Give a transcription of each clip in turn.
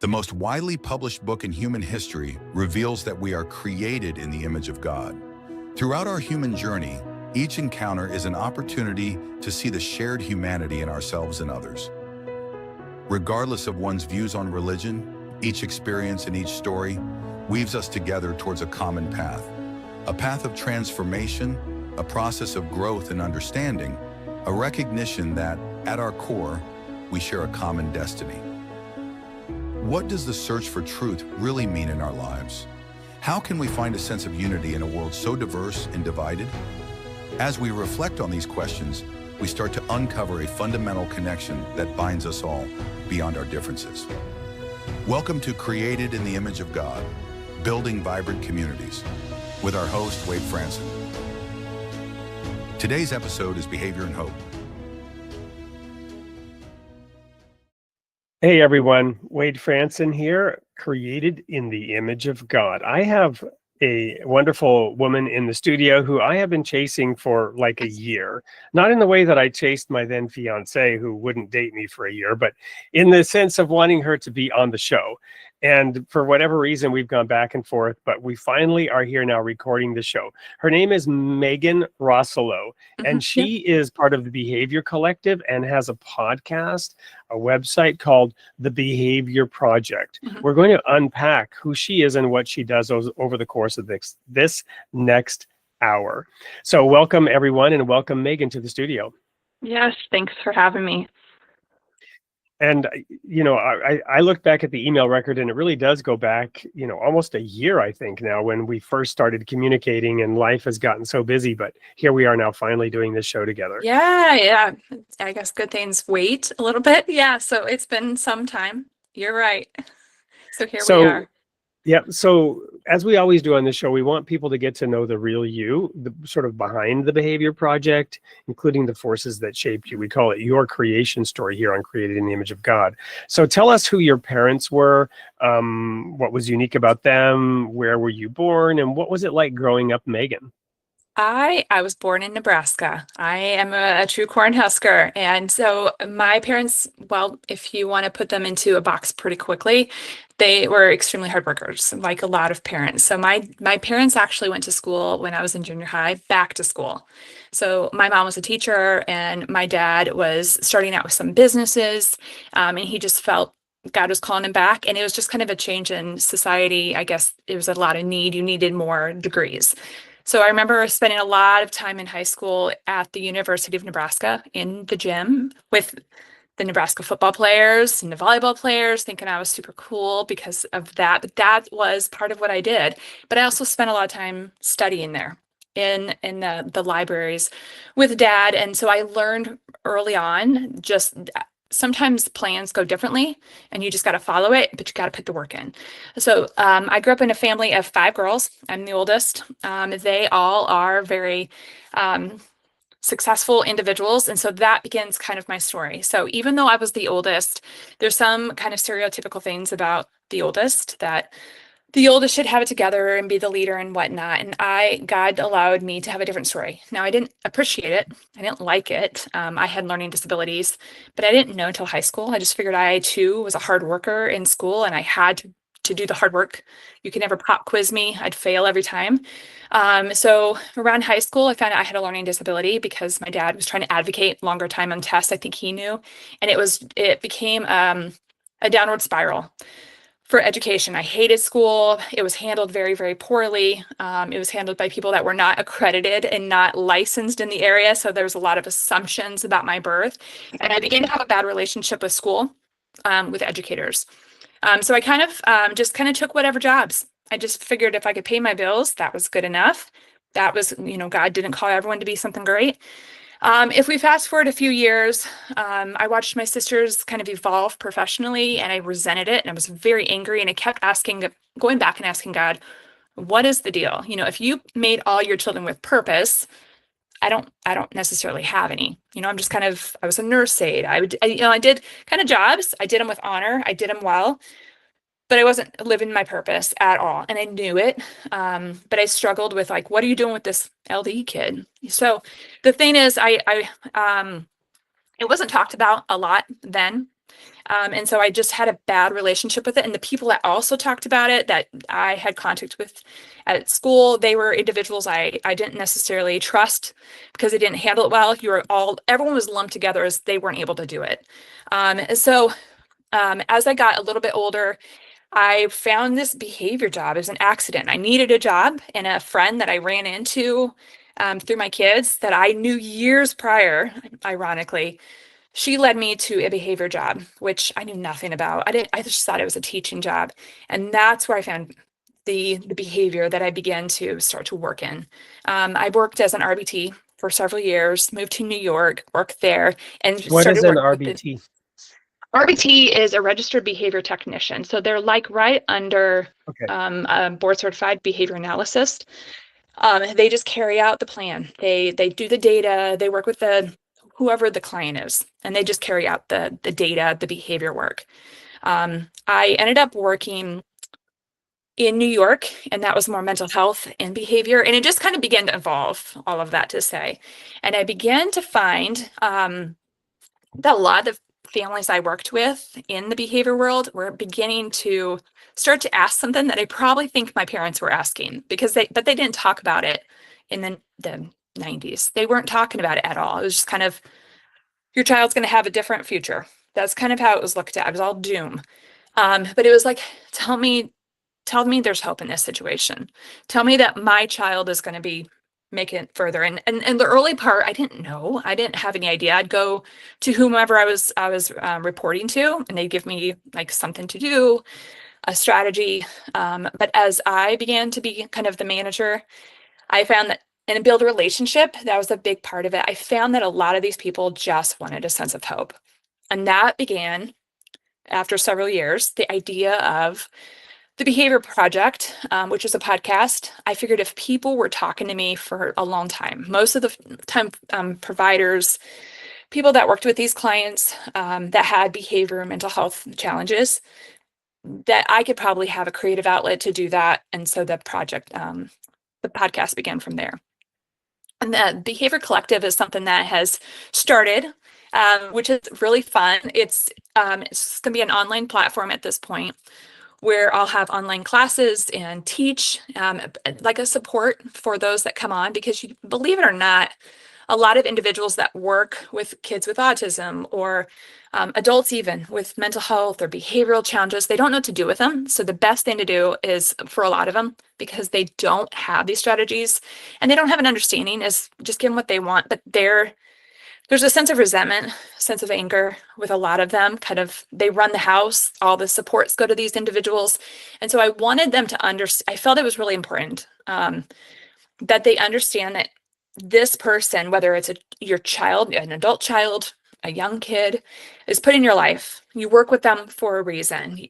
The most widely published book in human history reveals that we are created in the image of God. Throughout our human journey, each encounter is an opportunity to see the shared humanity in ourselves and others. Regardless of one's views on religion, each experience and each story weaves us together towards a common path. A path of transformation, a process of growth and understanding, a recognition that, at our core, we share a common destiny. What does the search for truth really mean in our lives? How can we find a sense of unity in a world so diverse and divided? As we reflect on these questions, we start to uncover a fundamental connection that binds us all beyond our differences. Welcome to Created in the Image of God, Building Vibrant Communities, with our host, Wade Franson. Today's episode is Behavior and Hope. Hey everyone, Wade Franson here, Created in the Image of God. I have a wonderful woman in the studio who I have been chasing for like a year. Not in the way that I chased my then fiance who wouldn't date me for a year, but in the sense of wanting her to be on the show. And for whatever reason, we've gone back and forth, but we finally are here now recording the show. Her name is Megan Rosselot, and she is part of the Behavior Collective and has a podcast, a website called The Behavior Project. We're going to unpack who she is and what she does over the course of this next hour. So welcome, everyone, and welcome, Megan, to the studio. Yes, thanks for having me. And, you know, I look back at the email record and it really does go back, you know, almost a year, I think now, when we first started communicating and life has gotten so busy. But here we are now finally doing this show together. Yeah. I guess good things wait a little bit. Yeah. So it's been some time. You're right. So here we are. Yeah. So as we always do on this show, we want people to get to know the real you, the sort of behind the Behavior Project, including the forces that shaped you. We call it your creation story here on Created in the Image of God. So tell us who your parents were, what was unique about them, where were you born, and what was it like growing up, Megan? I was born in Nebraska. I am a true Cornhusker. And so my parents, well, if you want to put them into a box pretty quickly, they were extremely hard workers, like a lot of parents. So my parents actually went to school when I was in junior high, back to school. So my mom was a teacher and my dad was starting out with some businesses, and he just felt God was calling him back. And it was just kind of a change in society. I guess it was a lot of need. You needed more degrees. So I remember spending a lot of time in high school at the University of Nebraska in the gym with the Nebraska football players and the volleyball players, thinking I was super cool because of that. But that was part of what I did. But I also spent a lot of time studying there in the libraries with Dad. And so I learned early on just sometimes plans go differently and you just got to follow it, but you got to put the work in. So I grew up in a family of 5 girls. I'm the oldest. They all are very successful individuals. And so that begins kind of my story. So even though I was the oldest, there's some kind of stereotypical things about the oldest, that the oldest should have it together and be the leader and whatnot. And God allowed me to have a different story. Now, I didn't appreciate it. I didn't like it. I had learning disabilities, but I didn't know until high school. I just figured I too was a hard worker in school and I had to do the hard work. You could never pop quiz me. I'd fail every time. So around high school, I found out I had a learning disability because my dad was trying to advocate longer time on tests. I think he knew. And it became a downward spiral. For education, I hated school. It was handled very, very poorly. It was handled by people that were not accredited and not licensed in the area. So there was a lot of assumptions about my birth. And I began to have a bad relationship with school, with educators. So I kind of just took whatever jobs. I just figured if I could pay my bills, that was good enough. That was, God didn't call everyone to be something great. If we fast forward a few years, I watched my sisters kind of evolve professionally and I resented it and I was very angry and I kept going back and asking God, what is the deal? If you made all your children with purpose, I don't necessarily have any. I'm just I was a nurse aide. I did kind of jobs. I did them with honor. I did them well. But I wasn't living my purpose at all. And I knew it. But I struggled with what are you doing with this LD kid? So the thing is, it wasn't talked about a lot then. And so I just had a bad relationship with it. And the people that also talked about it that I had contact with at school, they were individuals I didn't necessarily trust because they didn't handle it well. Everyone was lumped together as they weren't able to do it. As I got a little bit older, I found this behavior job as an accident. I needed a job, and a friend that I ran into through my kids that I knew years prior, ironically, she led me to a behavior job, which I knew nothing about. I just thought it was a teaching job. And that's where I found the behavior that I began to start to work in. I worked as an RBT for several years, moved to New York, worked there, and What is started an working with the RBT? RBT is a registered behavior technician. So they're like right under Okay. a board certified behavior analyst. They just carry out the plan. They do the data. They work with whoever the client is, and they just carry out the data, the behavior work. I ended up working in New York, and that was more mental health and behavior. And it just kind of began to evolve, all of that to say. And I began to find that a lot of families I worked with in the behavior world were beginning to start to ask something that I probably think my parents were asking but they didn't talk about it in the 90s. They weren't talking about it at all. It was just kind of, your child's going to have a different future. That's kind of how it was looked at. It was all doom. But it was like, tell me there's hope in this situation. Tell me that my child is going to be making it further. And the early part, I didn't know. I didn't have any idea. I'd go to whomever I was reporting to, and they'd give me like something to do, a strategy. But as I began to be kind of the manager, I found that and build a relationship, that was a big part of it. I found that a lot of these people just wanted a sense of hope. And that began after several years, the idea of the Behavior Project, which is a podcast. I figured if people were talking to me for a long time, most of the time providers, people that worked with these clients that had behavior and mental health challenges, that I could probably have a creative outlet to do that. And so the podcast began from there. And the Behavior Collective is something that has started, which is really fun. It's going to be an online platform at this point where I'll have online classes and teach like a support for those that come on, because you believe it or not, a lot of individuals that work with kids with autism or adults even with mental health or behavioral challenges, they don't know what to do with them. So the best thing to do is, for a lot of them, because they don't have these strategies and they don't have an understanding, is just give them what they want. But there's a sense of resentment, sense of anger with a lot of them. Kind of, they run the house, all the supports go to these individuals. And so I wanted them to understand, I felt it was really important that they understand that this person, whether it's your child, an adult child, a young kid, is put in your life. You work with them for a reason.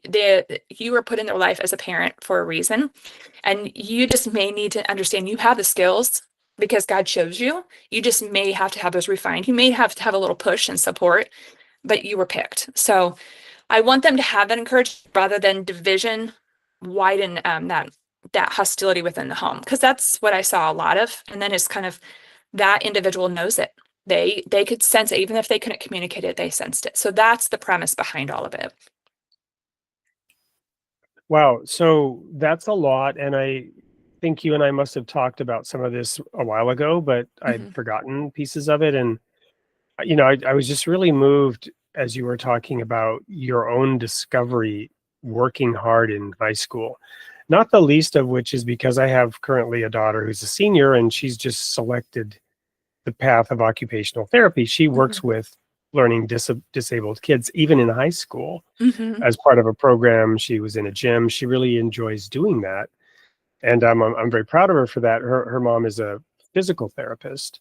You were put in their life as a parent for a reason. And you just may need to understand you have the skills because God shows you. You just may have to have those refined. You may have to have a little push and support, but you were picked. So I want them to have that encouragement rather than division, widen that hostility within the home, because that's what I saw a lot of. And then it's kind of, that individual knows it. They could sense it, even if they couldn't communicate it, they sensed it. So that's the premise behind all of it. Wow. So that's a lot. And I think you and I must have talked about some of this a while ago, but I'd forgotten pieces of it. And, I was just really moved as you were talking about your own discovery working hard in high school. Not the least of which is because I have currently a daughter who's a senior, and she's just selected the path of occupational therapy. She works with learning disabled kids, even in high school, as part of a program. She was in a gym. She really enjoys doing that. And I'm very proud of her for that. Her mom is a physical therapist.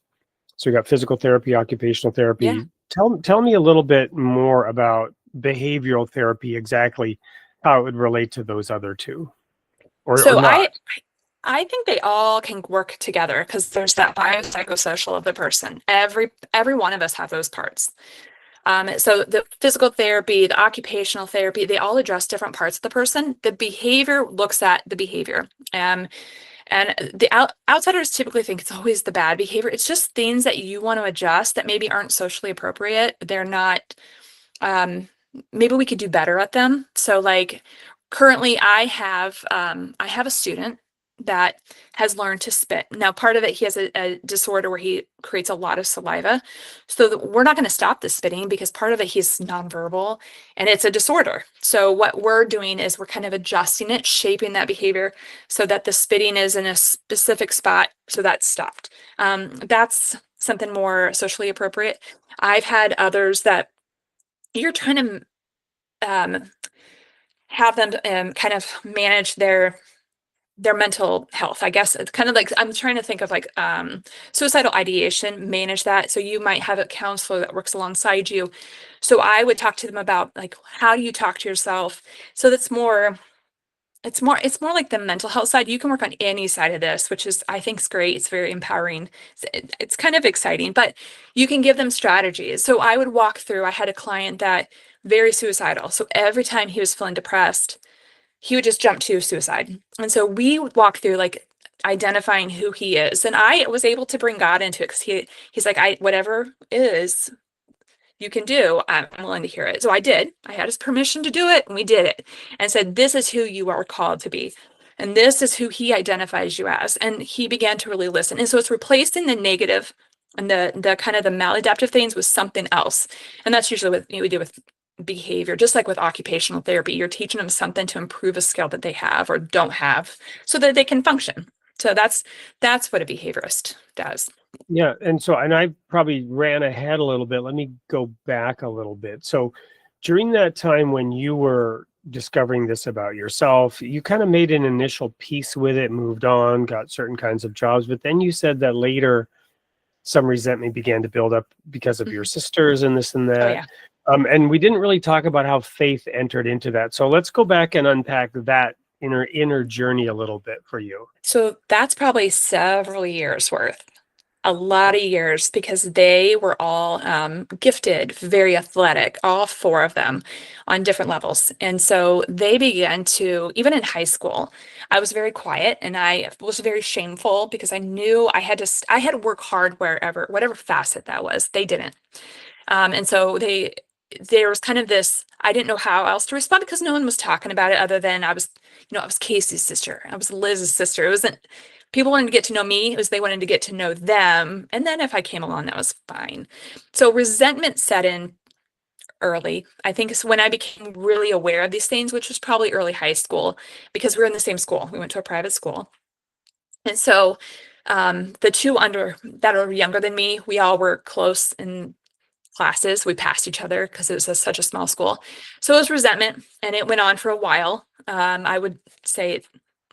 So we got physical therapy, occupational therapy. Yeah. Tell me a little bit more about behavioral therapy, exactly how it would relate to those other two, or not. I think they all can work together, because there's that biopsychosocial of the person. Every one of us have those parts. So the physical therapy, the occupational therapy, they all address different parts of the person. The behavior looks at the behavior. And the outsiders typically think it's always the bad behavior. It's just things that you want to adjust that maybe aren't socially appropriate. They're not maybe we could do better at them. So like currently I have a student that has learned to spit. Now, part of it, he has a disorder where he creates a lot of saliva. So we're not going to stop the spitting because part of it, he's nonverbal and it's a disorder. So what we're doing is we're kind of adjusting it, shaping that behavior so that the spitting is in a specific spot. So that's stopped. That's something more socially appropriate. I've had others that you're trying to have them kind of manage their mental health. I guess it's kind of like, I'm trying to think of like suicidal ideation, manage that. So you might have a counselor that works alongside you. So I would talk to them about like, how do you talk to yourself? So that's more, it's more like the mental health side. You can work on any side of this, which is, I think is great. It's very empowering. It's kind of exciting, but you can give them strategies. So I would walk through, I had a client that very suicidal. So every time he was feeling depressed, he would just jump to suicide. And so we would walk through like identifying who he is. And I was able to bring God into it because he's like, whatever is you can do, I'm willing to hear it. So I did. I had his permission to do it, and we did it. And said, this is who you are called to be. And this is who he identifies you as. And he began to really listen. And so it's replacing the negative and the kind of the maladaptive things with something else. And that's usually what we do with behavior, just like with occupational therapy. You're teaching them something to improve a skill that they have or don't have so that they can function. So that's what a behaviorist does. Yeah. And I probably ran ahead a little bit. Let me go back a little bit. So during that time when you were discovering this about yourself, you kind of made an initial peace with it, moved on, got certain kinds of jobs. But then you said that later some resentment began to build up because of your sisters and this and that. Oh, yeah. And we didn't really talk about how faith entered into that. So let's go back and unpack that inner journey a little bit for you. So that's probably several years worth, a lot of years, because they were all gifted, very athletic, all four of them on different levels. And so they began to, even in high school, I was very quiet and I was very shameful because I knew I had to work hard whatever facet that was. They didn't. And so there was kind of this, I didn't know how else to respond because no one was talking about it other than I was Casey's sister. I was Liz's sister. It wasn't, people wanted to get to know me. It was, they wanted to get to know them. And then if I came along, that was fine. So resentment set in early. I think it's when I became really aware of these things, which was probably early high school because we were in the same school. We went to a private school. And so the two that are younger than me, we all were close in classes. We passed each other because it was such a small school. So it was resentment, and it went on for a while. I wouldn't say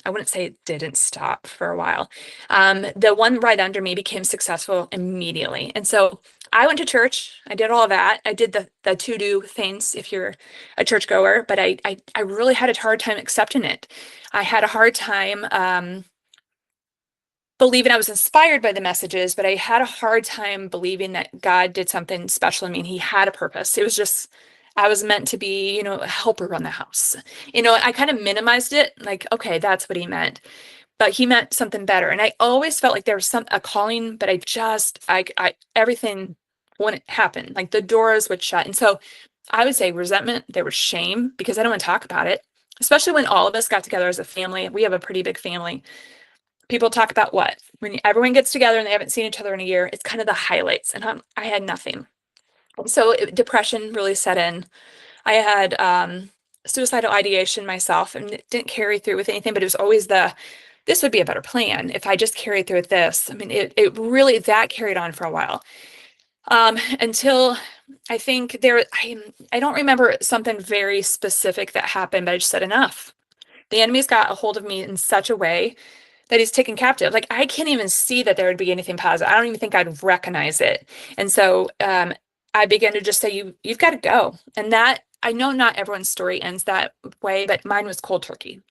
it didn't stop for a while. The one right under me became successful immediately. And so I went to church. I did all of that. I did the to-do things if you're a churchgoer, but I really had a hard time accepting it. I had a hard time believing I was inspired by the messages, but I had a hard time believing that God did something special. I mean, he had a purpose. It was just, I was meant to be, a helper around the house. I kind of minimized it, like, okay, that's what he meant. But he meant something better. And I always felt like there was a calling, but everything wouldn't happen. Like the doors would shut. And so I would say resentment, there was shame because I don't want to talk about it, especially when all of us got together as a family. We have a pretty big family. People talk about what? When everyone gets together and they haven't seen each other in a year, it's kind of the highlights. And I had nothing. So depression really set in. I had suicidal ideation myself, and it didn't carry through with anything, but it was always this would be a better plan if I just carried through with this. I mean, it really, that carried on for a while. Until I think I don't remember something very specific that happened, but I just said enough. The enemy's got a hold of me in such a way that he's taken captive. Like I can't even see that there would be anything positive. I don't even think I'd recognize it. And so I began to just say, you've got to go. And that, I know not everyone's story ends that way, but mine was cold turkey.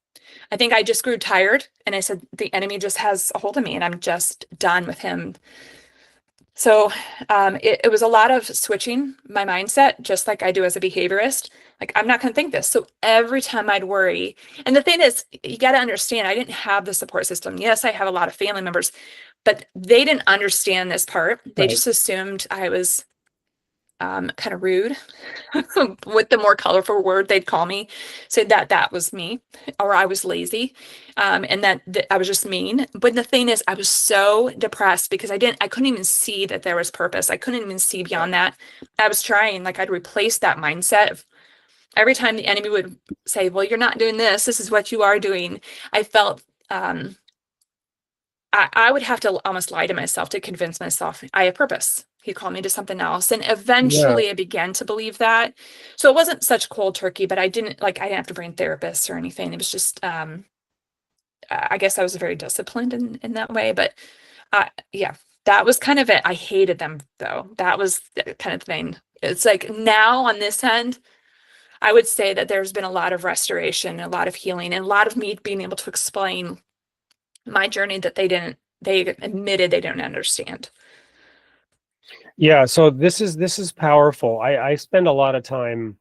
I think I just grew tired and I said, the enemy just has a hold of me and I'm just done with him. So it was a lot of switching my mindset, just like I do as a behaviorist. Like, I'm not going to think this. So every time I'd worry, and the thing is, you got to understand, I didn't have the support system. Yes, I have a lot of family members, but they didn't understand this part. They just assumed I was kind of rude with the more colorful word they'd call me, said that that was me, or I was lazy, and that I was just mean. But the thing is, I was so depressed because I couldn't even see that there was purpose. I couldn't even see beyond that. I was trying, like, I'd replace that mindset of every time the enemy would say, well, you're not doing this, this is what you are doing. I felt, I would have to almost lie to myself to convince myself I have purpose. He called me to something else. And Yeah. eventually I began to believe that. So it wasn't such cold turkey, but I didn't have to bring therapists or anything. It was just, I guess I was very disciplined in that way. But yeah, that was kind of it. I hated them though. That was the kind of thing. It's like now on this end, I would say that there's been a lot of restoration, a lot of healing, and a lot of me being able to explain my journey that they admitted they don't understand. Yeah, so this is powerful. I spend a lot of time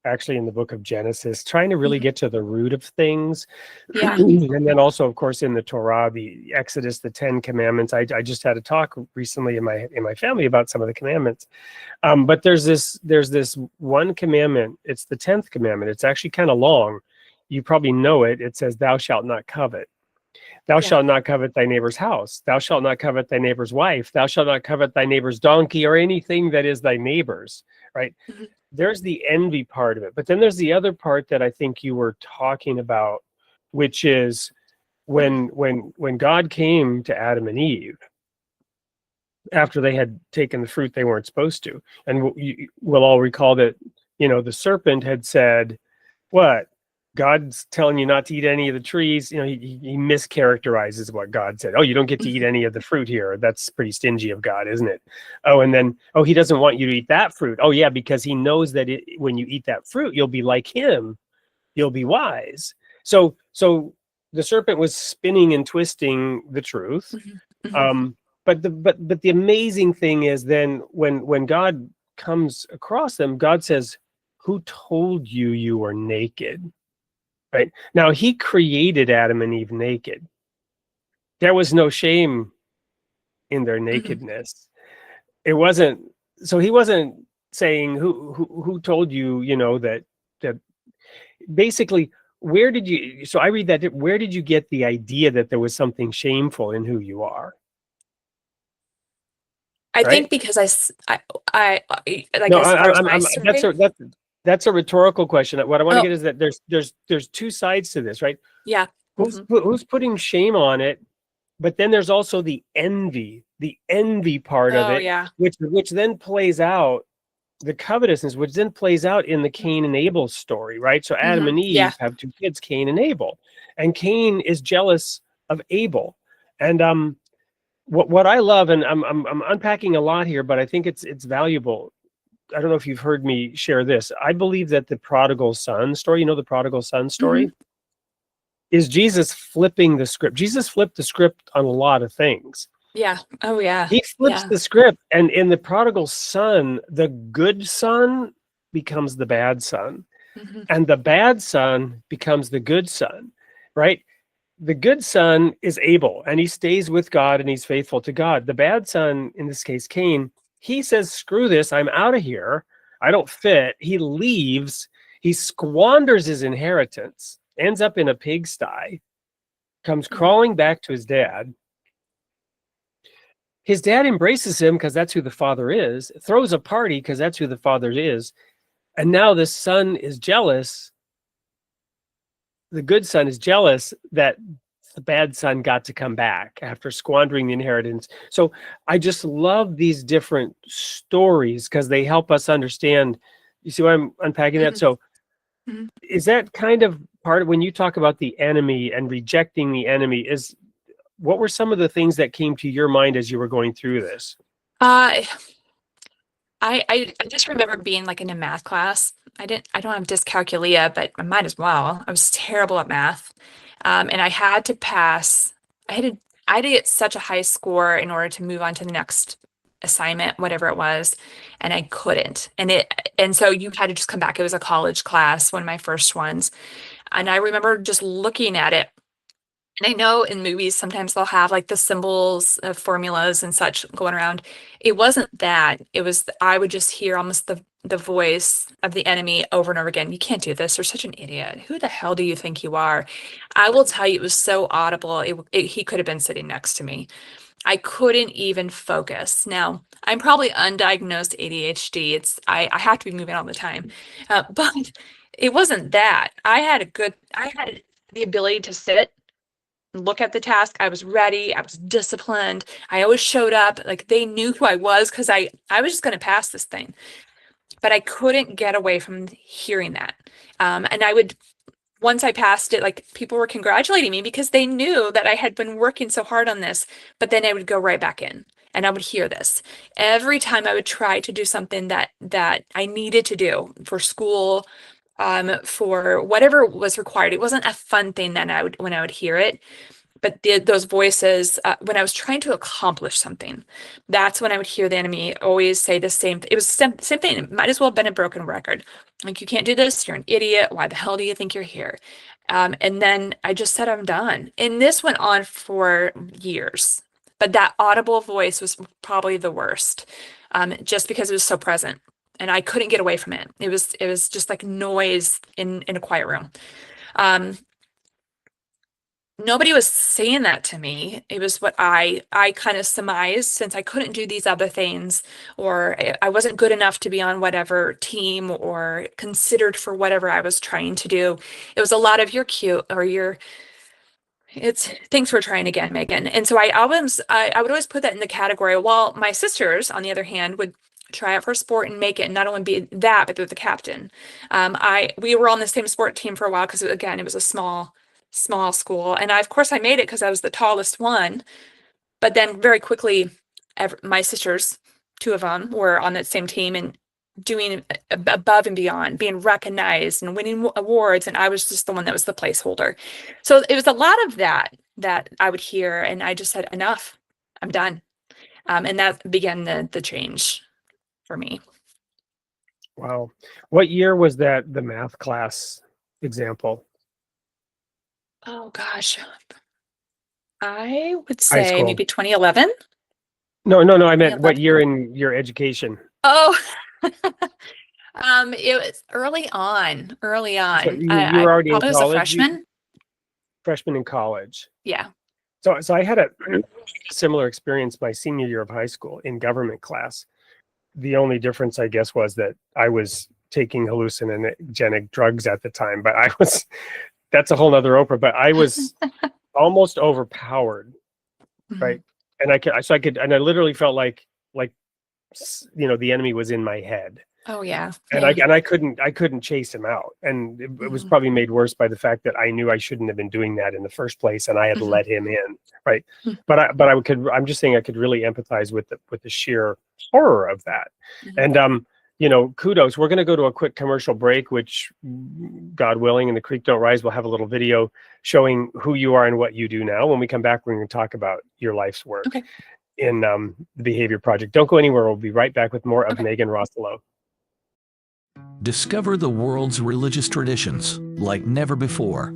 actually in the book of Genesis trying to really Mhm. get to the root of things. Yeah. And then also, of course, in the Torah, the Exodus, the Ten Commandments. I just had a talk recently in my family about some of the commandments. But there's this one commandment. It's the 10th commandment. It's actually kind of long. You probably know it. It says, "Thou shalt not covet." Thou Yeah. shalt not covet thy neighbor's house. Thou shalt not covet thy neighbor's wife. Thou shalt not covet thy neighbor's donkey or anything that is thy neighbor's, right? Mhm. There's the envy part of it. But then there's the other part that I think you were talking about, which is when God came to Adam and Eve after they had taken the fruit they weren't supposed to. And we'll all recall that, the serpent had said, what? God's telling you not to eat any of the trees. He mischaracterizes what God said. Oh, you don't get to eat Mhm. any of the fruit here. That's pretty stingy of God, isn't it? Oh, and then, oh, he doesn't want you to eat that fruit. Oh, yeah, because he knows that when you eat that fruit, you'll be like him. You'll be wise. So the serpent was spinning and twisting the truth. Mhm. Mhm. But the amazing thing is then when God comes across them, God says, "Who told you you were naked?" Right? Now he created Adam and Eve naked. There was no shame in their Mhm. nakedness. It wasn't so he wasn't saying who told you, that basically where did you so I read that where did you get the idea that there was something shameful in who you are, I right? think because like No, as far as my I'm story. that's a rhetorical question. What I want to Oh, get is that there's two sides to this, right? yeah. Who's Hmm. who's putting shame on it? But then there's also the envy part of Oh, it, yeah. which then plays out the covetousness, which then plays out in the Cain and Abel story, right? So Adam Hmm. and Yeah. Eve have two kids, Cain and Abel, and Cain is jealous of Abel. And what I love, and I'm unpacking a lot here, but I think it's valuable. I don't know if you've heard me share this. I believe that the prodigal son story, the prodigal son Hmm. story, is Jesus flipping the script. Jesus flipped the script on a lot of things. Yeah. Oh, yeah. He flips Yeah. the script, and in the prodigal son, the good son becomes the bad son, Hmm. and the bad son becomes the good son, right? The good son is Abel, and he stays with God and he's faithful to God. The bad son, in this case Cain, he says, "Screw this, I'm out of here. I don't fit." He leaves, he squanders his inheritance, ends up in a pigsty, comes Hmm. crawling back to his dad. His dad embraces him because that's who the father is, throws a party because that's who the father is. And now the son is jealous. The good son is jealous that the bad son got to come back after squandering the inheritance. So I just love these different stories because they help us understand. You see why I'm unpacking that? Hmm. So Hmm. is that kind of part of when you talk about the enemy and rejecting the enemy? Is what were some of the things that came to your mind as you were going through this? Uh, I just remember being like in a math class. I don't have dyscalculia, but I might as well. I was terrible at math. And I had to pass. I had to I had to get such a high score in order to move on to the next assignment, whatever it was, and I couldn't. And so you had to just come back. It was a college class, one of my first ones. And I remember just looking at it And I know in movies sometimes they'll have like the symbols of formulas and such going around. It wasn't that. It was I would just hear almost the voice of the enemy over and over again. You can't do this. You're such an idiot. Who the hell do you think you are? I will tell you, it was so audible. He could have been sitting next to me. I couldn't even focus. Now, I'm probably undiagnosed ADHD. I have to be moving all the time. But it wasn't that. I had the ability to sit, look at the task. I was ready. I was disciplined. I always showed up. Like they knew who I was because I was just going to pass this thing. But I couldn't get away from hearing that. And I would, once I passed it, like people were congratulating me because they knew that I had been working so hard on this. But then I would go right back in and I would hear this every time I would try to do something that I needed to do for school, for whatever was required. It wasn't a fun thing then when I would hear it. But those voices, when I was trying to accomplish something, that's when I would hear the enemy always say the same. It was the same thing. It might as well have been a broken record. Like, you can't do this. You're an idiot. Why the hell do you think you're here? And then I just said, I'm done. And this went on for years. But that audible voice was probably the worst, just because it was so present. And I couldn't get away from it. It was just like noise in a quiet room. Nobody was saying that to me. It was what I kind of surmised, since I couldn't do these other things, or I wasn't good enough to be on whatever team or considered for whatever I was trying to do. It was a lot of you're cute, or it's thanks for trying again, Megan. And so I would always put that in the category, while my sisters, on the other hand, would try out for a sport and make it, and not only be that, but they're the captain. We were on the same sport team for a while because, again, it was a small school, and of course I made it because I was the tallest one. But then very quickly, my sisters, two of them, were on that same team and doing above and beyond, being recognized and winning awards, and I was just the one that was the placeholder. So it was a lot of that I would hear, and I just said, enough, I'm done. And that began the change for me. Wow. What year was that, the math class example? Oh gosh, I would High say school. maybe 2011. No, I meant what 2011. year in your education? Oh, it was early on. So you I were already in probably was a college? freshman. Freshman in college. Yeah. So I had a similar experience my senior year of high school in government class. The only difference, I guess, was that I was taking hallucinogenic drugs at the time, but that's a whole nother Oprah, but I was almost overpowered, right? And I literally felt like, the enemy was in my head. Oh yeah. And Yeah. I couldn't chase him out. And it was probably made worse by the fact that I knew I shouldn't have been doing that in the first place, and I had let him in, right? I'm just saying I could really empathize with the sheer horror of that. And kudos. We're going to go to a quick commercial break, which, God willing, and the creek don't rise, we'll have a little video showing who you are and what you do now. When we come back, we're going to talk about your life's work in the Behavior Project. Don't go anywhere. We'll be right back with more of Megan Rosselot. Discover the world's religious traditions like never before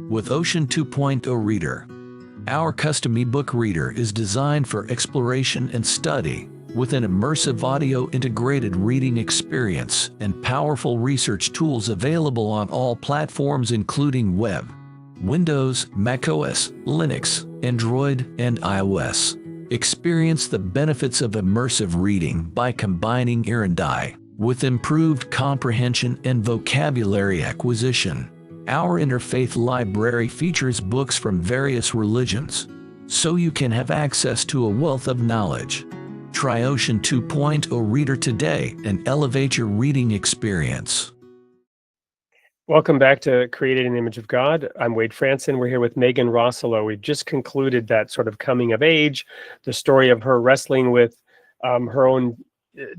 with Ocean 2.0 Reader. Our custom ebook reader is designed for exploration and study with an immersive audio integrated reading experience and powerful research tools available on all platforms including web, Windows, macOS, Linux, Android, and iOS. Experience the benefits of immersive reading by combining ear and eye with improved comprehension and vocabulary acquisition. Our interfaith library features books from various religions, so you can have access to a wealth of knowledge. Try Ocean 2.0 Reader today and elevate your reading experience. Welcome back to Created in the Image of God. I'm Wade Franson. We're here with Megan Rosselot. We've just concluded that sort of coming of age, the story of her wrestling with her own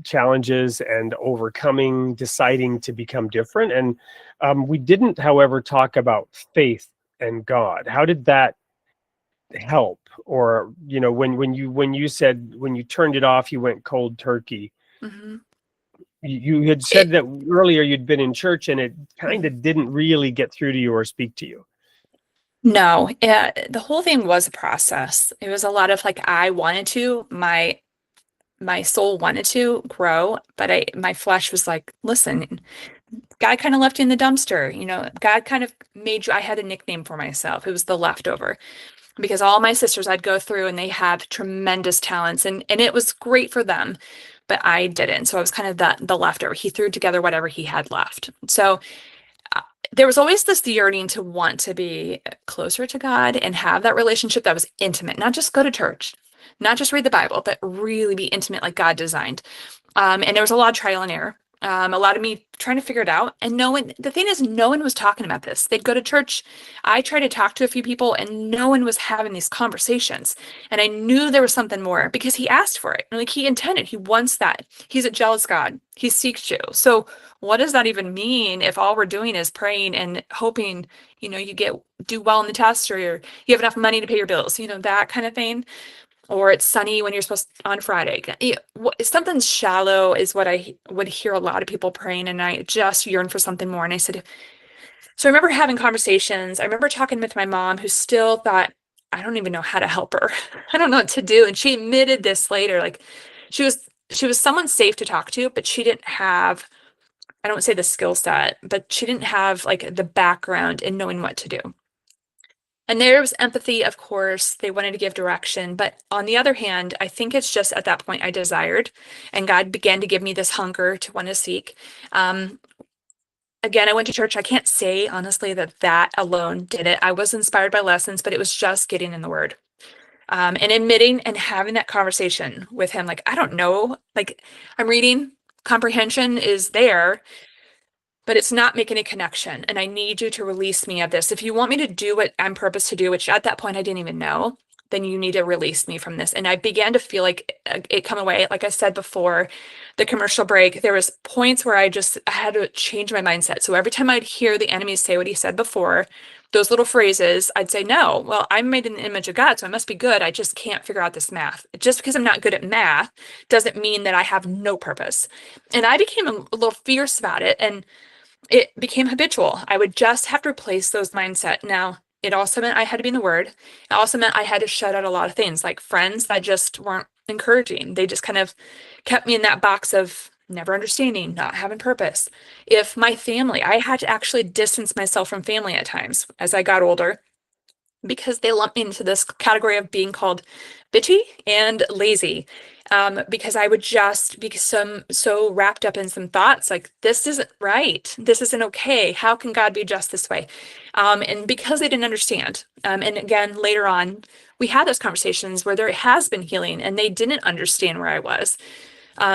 challenges and overcoming, deciding to become different. And we didn't, however, talk about faith and God. How did that help? Or, when you said, when you turned it off, you went cold turkey. You had said that earlier you'd been in church and it kind of didn't really get through to you or speak to you. No, the whole thing was a process. It was a lot of like I wanted to, my soul wanted to grow, but my flesh was like, listen, God kind of left you in the dumpster. God kind of made you, I had a nickname for myself. It was the leftover because all my sisters I'd go through and they have tremendous talents and it was great for them, but I didn't. So I was kind of the leftover. He threw together whatever he had left. So uh, there was always this yearning to want to be closer to God and have that relationship that was intimate, not just go to church, not just read the Bible, but really be intimate like God designed. And there was a lot of trial and error, a lot of me trying to figure it out. And the thing is, no one was talking about this. They'd go to church. I tried to talk to a few people and no one was having these conversations. And I knew there was something more because he asked for it. Like he intended, he wants that. He's a jealous God. He seeks you. So what does that even mean if all we're doing is praying and hoping, you do well in the test or you have enough money to pay your bills, that kind of thing? Or it's sunny when you're supposed on Friday. Something shallow is what I would hear a lot of people praying, and I just yearn for something more. And I said, so I remember having conversations. I remember talking with my mom, who still thought, I don't even know how to help her. I don't know what to do. And she admitted this later, like she was someone safe to talk to, but she didn't have, I don't say the skill set, but she didn't have like the background in knowing what to do. And there was empathy, of course. They wanted to give direction. But on the other hand, I think it's just at that point I desired, and God began to give me this hunger to want to seek. Um, Again, I went to church. I can't say honestly that alone did it. I was inspired by lessons, but it was just getting in the Word, and admitting and having that conversation with Him. Like, I don't know. Like, I'm reading, comprehension is there, but it's not making a connection. And I need you to release me of this. If you want me to do what I'm purposed to do, which at that point I didn't even know, then you need to release me from this. And I began to feel like it come away. Like I said before, the commercial break, there was points where I had to change my mindset. So every time I'd hear the enemy say what he said before, those little phrases, I'd say, no, well, I'm made in the image of God, so I must be good. I just can't figure out this math. Just because I'm not good at math doesn't mean that I have no purpose. And I became a little fierce about it. And it became habitual. I would just have to replace those mindset. Now, it also meant I had to be in the Word. It also meant I had to shut out a lot of things like friends that just weren't encouraging. They just kind of kept me in that box of never understanding, not having purpose. If my family, I had to actually distance myself from family at times as I got older because they lumped me into this category of being called bitchy and lazy. Because I would just be so wrapped up in some thoughts like, this isn't right. This isn't okay. How can God be just this way? And because they didn't understand. And again, later on, we had those conversations where there has been healing and they didn't understand where I was.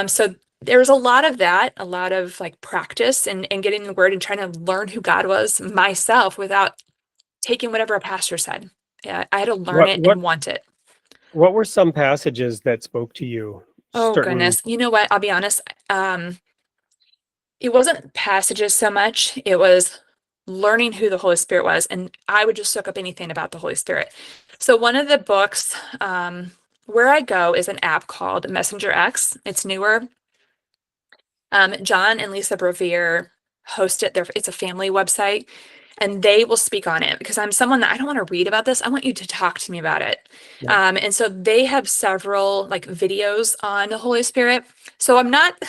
So there was a lot of that, a lot of like practice and getting the Word and trying to learn who God was myself without taking whatever a pastor said. Yeah, I had to learn What it what and want it. what were some passages that spoke to you? Oh Certain goodness. You know what? I'll be honest. It wasn't passages so much. It was learning who the Holy Spirit was. And I would just soak up anything about the Holy Spirit. So one of the books where I go is an app called Messenger X. It's newer. John and Lisa Brovere host it. It's a family website. And they will speak on it because I'm someone that I don't want to read about this. I want you to talk to me about it. Yeah. And so they have several like videos on the Holy Spirit. So I'm not,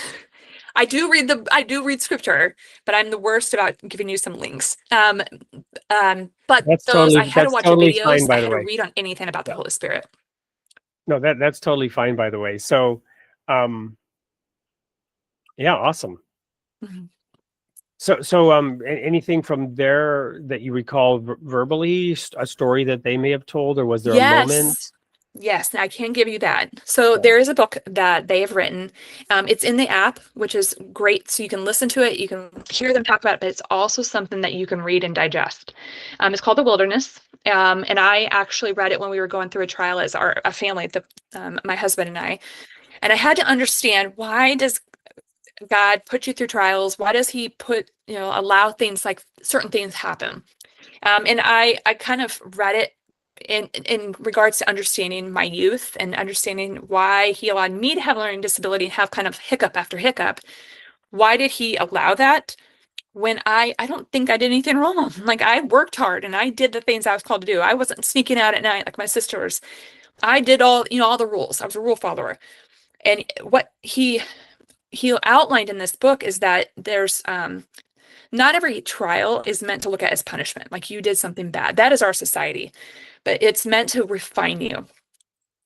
I do read scripture, but I'm the worst about giving you some links. But That's those, I had to that's watch the totally videos. fine, I by the had to way. read on anything about the Yeah. Holy Spirit. No, that's totally fine, by the way. So, yeah, awesome. Mhm. So, anything from there that you recall verbally, a story that they may have told, or was there a moment? Yes. Yes, I can give you that. So Yeah. there is a book that they have written. It's in the app, which is great. So you can listen to it, you can hear them talk about it, but it's also something that you can read and digest. It's called The Wilderness. And I actually read it when we were going through a trial as a family, my husband and I had to understand, why does God put you through trials? Why does He allow things like certain things happen? And I kind of read it in regards to understanding my youth and understanding why He allowed me to have a learning disability and have kind of hiccup after hiccup. Why did He allow that? when I don't think I did anything wrong. Like, I worked hard and I did the things I was called to do. I wasn't sneaking out at night like my sisters. I did all, all the rules. I was a rule follower. And what he outlined in this book is that there's not every trial is meant to look at as punishment. Like, you did something bad. That is our society, but it's meant to refine you.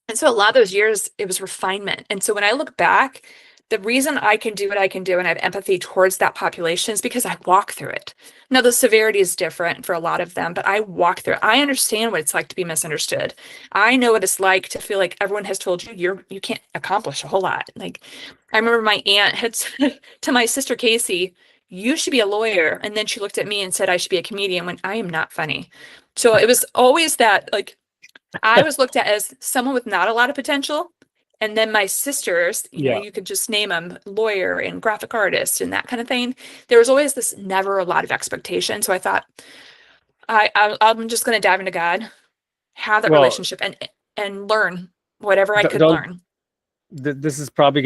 And so a lot of those years, it was refinement. And so when I look back, the reason I can do what I can do and I have empathy towards that population is because I walk through it. Now, the severity is different for a lot of them, but I walk through it. I understand what it's like to be misunderstood. I know what it's like to feel like everyone has told you you can't accomplish a whole lot. Like, I remember my aunt had said to my sister Casey, "You should be a lawyer." And then she looked at me and said I should be a comedian, when I am not funny. So it was always that, like, I was looked at as someone with not a lot of potential. And then my sisters, Yeah. you could just name them, lawyer and graphic artist and that kind of thing. There was always this never a lot of expectation. So I thought, I'm just going to dive into God, have that Well, relationship, and learn whatever I could don't- learn. This is probably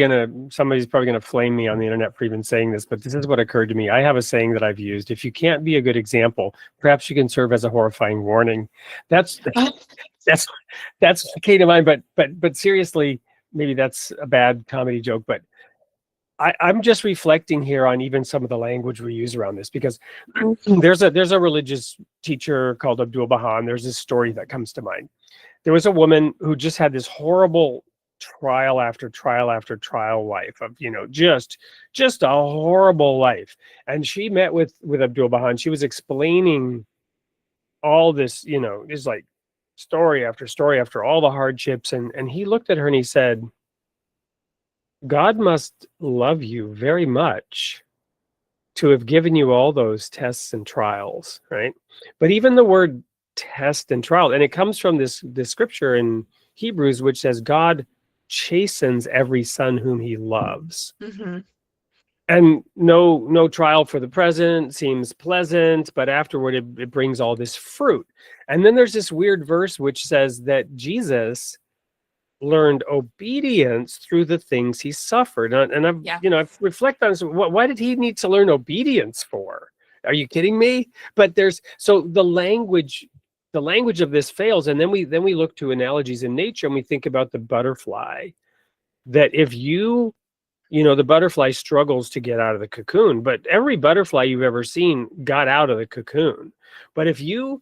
somebody's probably gonna flame me on the internet for even saying this, but this is what occurred to me. I have a saying that I've used: if you can't be a good example, perhaps you can serve as a horrifying warning. That's what came to mind. But seriously, maybe that's a bad comedy joke, but I'm just reflecting here on even some of the language we use around this, because there's a religious teacher called Abdul Baha, and there's this story that comes to mind. There was a woman who just had this horrible trial after trial after trial life of, just a horrible life. And she met with Abdul Baha, and she was explaining all this, is like story after story after all the hardships. And he looked at her and he said, God must love you very much to have given you all those tests and trials, right? But even the word test and trial, and it comes from this scripture in Hebrews, which says God chastens every son whom he loves. Mm-hmm. And no trial for the present seems pleasant, but afterward it brings all this fruit. And then there's this weird verse which says that Jesus learned obedience through the things he suffered. And I've reflected on this. Why did he need to learn obedience for? Are you kidding me? But so the language of this fails. And then we look to analogies in nature, and we think about the butterfly, that if the butterfly struggles to get out of the cocoon, but every butterfly you've ever seen got out of the cocoon. But if you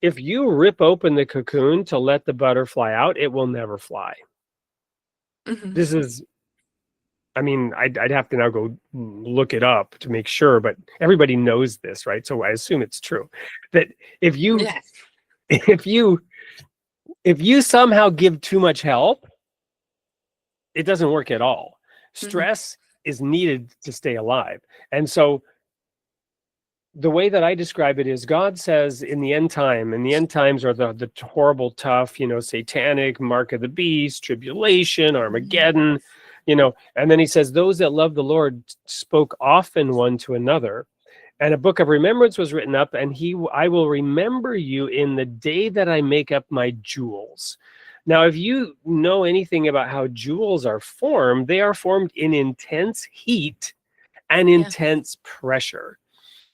rip open the cocoon to let the butterfly out, it will never fly. Mm-hmm. This is, I'd have to now go look it up to make sure, but everybody knows this, right? So I assume it's true that if you somehow give too much help, it doesn't work at all. Stress is needed to stay alive. And so the way that I describe it is, God says in the end times are the horrible, tough, satanic, mark of the beast, tribulation, Armageddon, and then he says, those that love the Lord spoke often one to another. And a book of remembrance was written up, and I will remember you in the day that I make up my jewels. Now, if you know anything about how jewels are formed, they are formed in intense heat and intense pressure.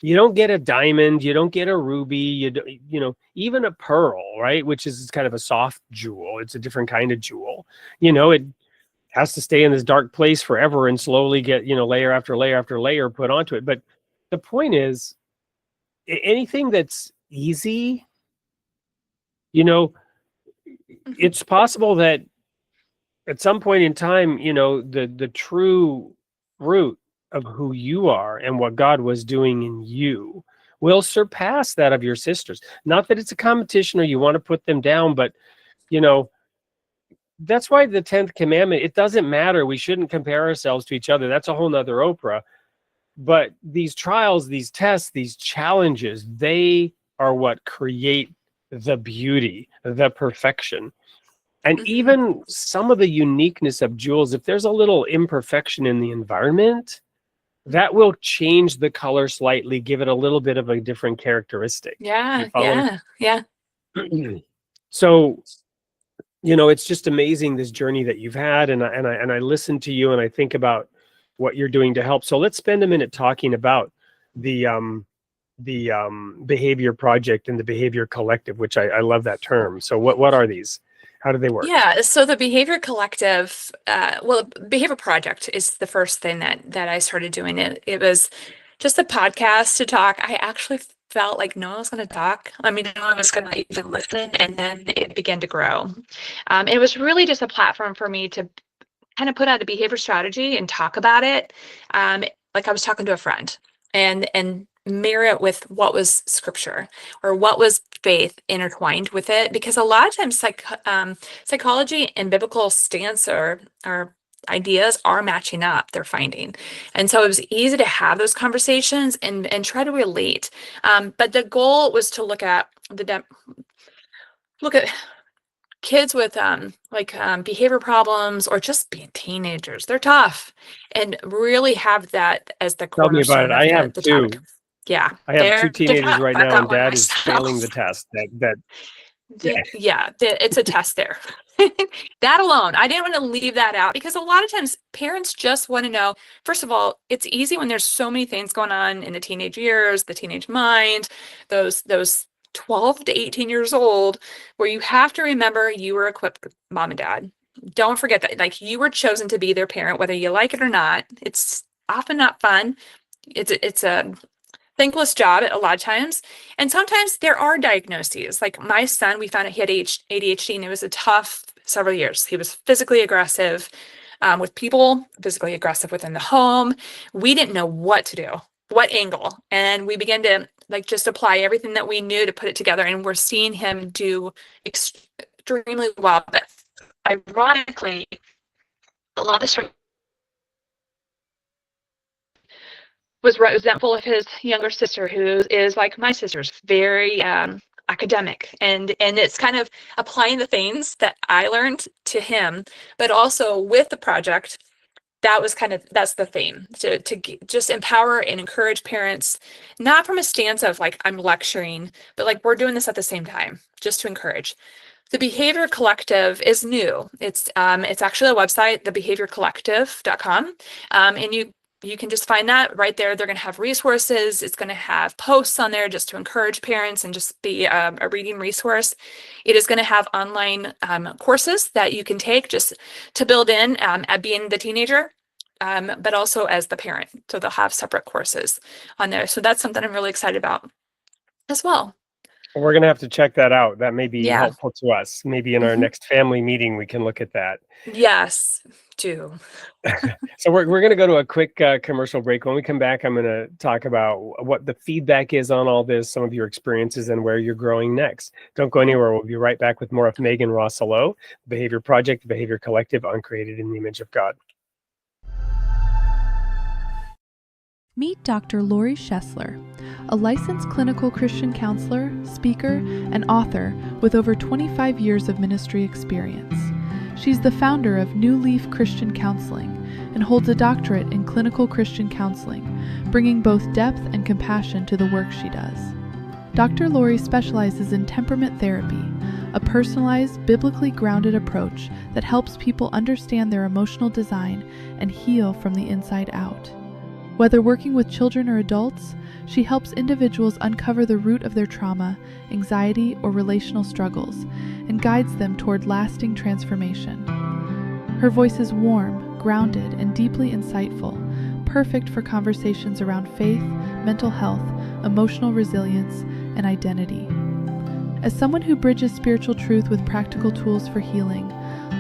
You don't get a diamond, you don't get a ruby, even a pearl, right? Which is kind of a soft jewel. It's a different kind of jewel. It has to stay in this dark place forever and slowly get, layer after layer after layer put onto it. But the point is, anything that's easy, it's possible that at some point in time, the true root of who you are and what God was doing in you will surpass that of your sisters. Not that it's a competition or you want to put them down, but that's why the 10th commandment, it doesn't matter. We shouldn't compare ourselves to each other. That's a whole nother Oprah. But these trials, these tests, these challenges, they are what create the beauty, the perfection. And even some of the uniqueness of jewels, if there's a little imperfection in the environment, that will change the color slightly, give it a little bit of a different characteristic. Yeah. So, it's just amazing, this journey that you've had, and I listen to you and I think about what you're doing to help. So let's spend a minute talking about behavior project and the behavior collective, which I love that term. So what are these? How do they work? Yeah, so the behavior collective, behavior project is the first thing that I started doing. It was just a podcast to talk. I actually felt like no one was going to talk. I mean, no one was going to even listen, and then it began to grow. It was really just a platform for me to kind of put out a behavior strategy and talk about it, like I was talking to a friend, and mirror it with what was scripture or what was faith intertwined with it, because a lot of times psychology and biblical stance or ideas are matching up, they're finding. And so it was easy to have those conversations and try to relate. But the goal was to look at kids with behavior problems or just being teenagers. They're tough, and really have that as the Tell me about cornerstone it. of I have the two. topic. Yeah, I have two they're teenagers tough. right I've now, got and one Dad is failing myself. the test. That yeah. It's a test there. That alone, I didn't want to leave that out, because a lot of times parents just want to know, first of all, it's easy when there's so many things going on in the teenage years, the teenage mind, those 12 to 18 years old, where you have to remember you were equipped with mom and dad. Don't forget that, like, you were chosen to be their parent, whether you like it or not. It's often not fun. It's a thankless job a lot of times. And sometimes there are diagnoses. Like my son, we found out he had ADHD, and it was a tough several years. He was physically aggressive with people, physically aggressive within the home. We didn't know what to do, what angle. And we began to just apply everything that we knew to put it together. And we're seeing him do extremely well. But ironically, a lot of this was resentful of his younger sister, who is like my sister's, very academic, and it's kind of applying the things that I learned to him, but also with the project. That's the theme, to just empower and encourage parents, not from a stance of like I'm lecturing, but like we're doing this at the same time, just to encourage. The Behavior Collective is new. It's actually a website, thebehaviorcollective.com, and you can just find that right there. They're going to have resources. It's going to have posts on there just to encourage parents and just be a reading resource. It is going to have online courses that you can take just to build in at being the teenager, but also as the parent. So they'll have separate courses on there. So that's something I'm really excited about as well. We're going to have to check that out. That may be Yeah. helpful to us. Maybe in our next family meeting, we can look at that. Yes, do. So we're going to go to a quick commercial break. When we come back, I'm going to talk about what the feedback is on all this, some of your experiences, and where you're growing next. Don't go anywhere. We'll be right back with more of Megan Rosselot, Behavior Project, Behavior Collective, Uncreated in the Image of God. Meet Dr. Lori Schessler, a licensed clinical Christian counselor, speaker, and author with over 25 years of ministry experience. She's the founder of New Leaf Christian Counseling and holds a doctorate in clinical Christian counseling, bringing both depth and compassion to the work she does. Dr. Lori specializes in temperament therapy, a personalized, biblically grounded approach that helps people understand their emotional design and heal from the inside out. Whether working with children or adults, she helps individuals uncover the root of their trauma, anxiety, or relational struggles, and guides them toward lasting transformation. Her voice is warm, grounded, and deeply insightful, perfect for conversations around faith, mental health, emotional resilience, and identity. As someone who bridges spiritual truth with practical tools for healing,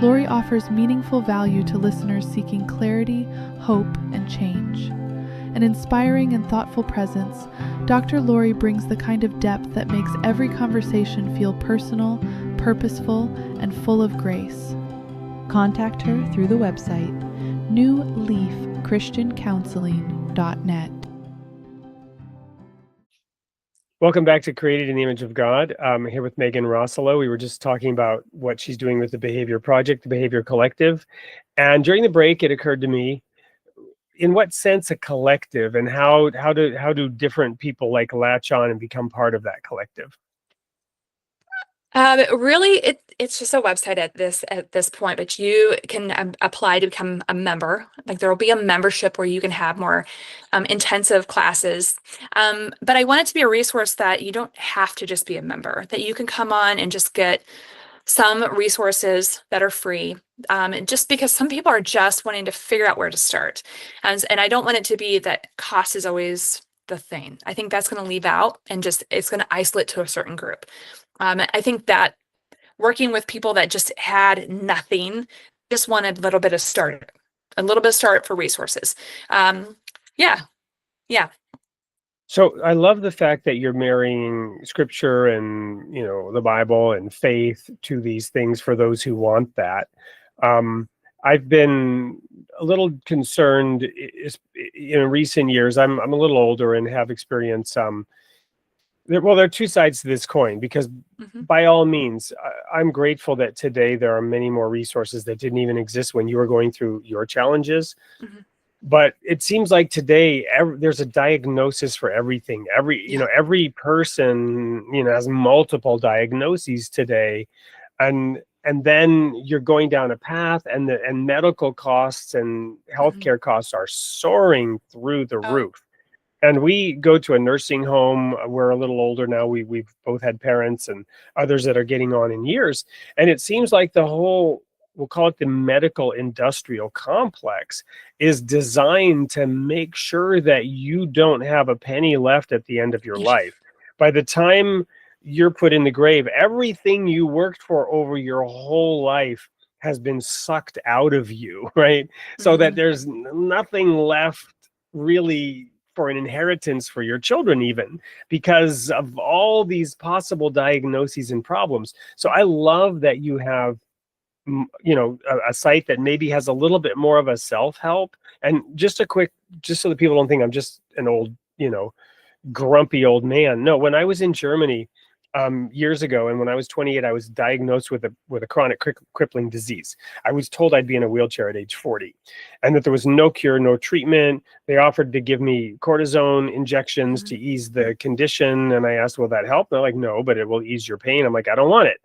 Lori offers meaningful value to listeners seeking clarity, hope, and change. An inspiring and thoughtful presence, Dr. Lori brings the kind of depth that makes every conversation feel personal, purposeful, and full of grace. Contact her through the website newleafchristiancounseling.net. Welcome back to Created in the Image of God. I'm here with Megan Rosselot. We were just talking about what she's doing with the Behavior Project, the Behavior Collective. And during the break, it occurred to me, in what sense a collective, and how do different people like latch on and become part of that collective? Really, it's just a website at this point, but you can apply to become a member. Like there will be a membership where you can have more intensive classes. But I want it to be a resource that you don't have to just be a member, that you can come on and just get some resources that are free. And just because some people are just wanting to figure out where to start. And I don't want it to be that cost is always the thing. I think that's going to leave out and just it's going to isolate to a certain group. I think that working with people that just had nothing, just wanted a little bit of start for resources. Yeah, yeah. So I love the fact that you're marrying scripture and, the Bible and faith to these things for those who want that. I've been a little concerned in recent years. I'm a little older and have experience. There are two sides to this coin because by all means, I'm grateful that today there are many more resources that didn't even exist when you were going through your challenges. But it seems like today there's a diagnosis for everything. Every person, has multiple diagnoses today. And then you're going down a path and medical costs and healthcare costs are soaring through the roof. And we go to a nursing home. We're a little older now. We've both had parents and others that are getting on in years. And it seems like the whole, we'll call it the medical industrial complex, is designed to make sure that you don't have a penny left at the end of your life. By the time you're put in the grave, everything you worked for over your whole life has been sucked out of you, right? So that there's nothing left really for an inheritance for your children, even because of all these possible diagnoses and problems. So I love that you have a site that maybe has a little bit more of a self-help. And just so that people don't think I'm just an old grumpy old man. No, when I was in Germany years ago, and when I was 28, I was diagnosed with a chronic crippling disease. I was told I'd be in a wheelchair at age 40 and that there was no cure, no treatment. They offered to give me cortisone injections to ease the condition. And I asked, will that help? They're like, no, but it will ease your pain. I'm like, I don't want it.